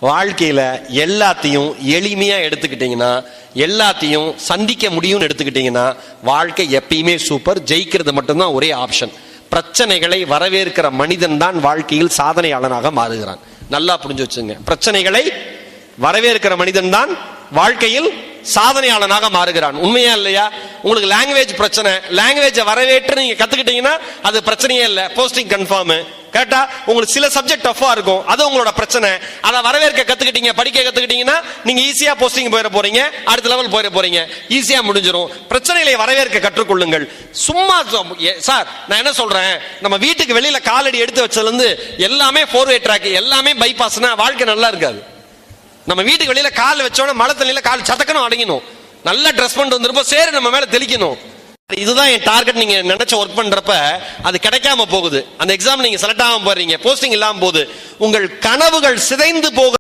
வாழ்க்கையில எல்லாத்தையும் எளிமையா எடுத்துக்கிட்டீங்கன்னா, எல்லாத்தையும் சந்திக்க முடியும்னு எடுத்துக்கிட்டீங்கன்னா, வாழ்க்கை எப்பயுமே சூப்பர். ஜெயிக்கிறது மட்டும்தான் ஒரே ஆப்ஷன். பிரச்சனைகளை வரவேற்கிற மனிதன் தான் வாழ்க்கையில் சாதனையாளனாக மாறுகிறான். நல்லா புரிஞ்சு வச்சுங்க. பிரச்சனைகளை வரவேற்கிற மனிதன் தான் வாழ்க்கையில் சாதனையாளனாக மாறுகிறான். உண்மையா இல்லையா? உங்களுக்கு லாங்குவேஜ் பிரச்சனை, லாங்குவேஜை வரவேற்று நீங்க கத்துக்கிட்டீங்கன்னா அது பிரச்சனையே இல்லை, போஸ்டிங் கன்ஃபார்ம். கேட்டா உங்களுக்கு சில சப்ஜெக்ட் டஃபா இருக்கும், அது உங்களோட பிரச்சனை. அதை வரவேற்க கத்துக்கிட்டீங்க, படிக்க கத்துக்கிட்டீங்கன்னா நீங்க ஈஸியா போஸ்டிங் போயிட போறீங்க, அடுத்த லெவல் போயிட போறீங்க, ஈஸியா முடிஞ்சிடும். பிரச்சனைகளை வரவேற்க கற்றுக்கொள்ளுங்கள். சும்மா சார் நான் என்ன சொல்றேன், நம்ம வீட்டுக்கு வெளியில காலடி எடுத்து வச்சதுல இருந்து எல்லாமே 4-way ட்ராக், எல்லாமே பைபாஸ்னா வாழ்க்கை நல்லா இருக்காது. நம்ம வீட்டுக்கு வெளியில கால் வச்சோன்னா மழை தண்ணியில கால் சதக்கணும் அடங்கணும், நல்லா ட்ரெஸ் பண்ணிட்டு வந்திருப்போம், சேரு நம்ம மேல தெளிக்கணும். இதுதான் என் டார்கெட். நீங்க நினைச்ச ஒர்க் பண்றப்ப அது கிடைக்காம போகுது, அந்த எக்ஸாம் நீங்க செலக்ட் ஆகாம போறீங்க, போஸ்டிங் இல்லாம போகுது, உங்கள் கனவுகள் சிதைந்து போகுது.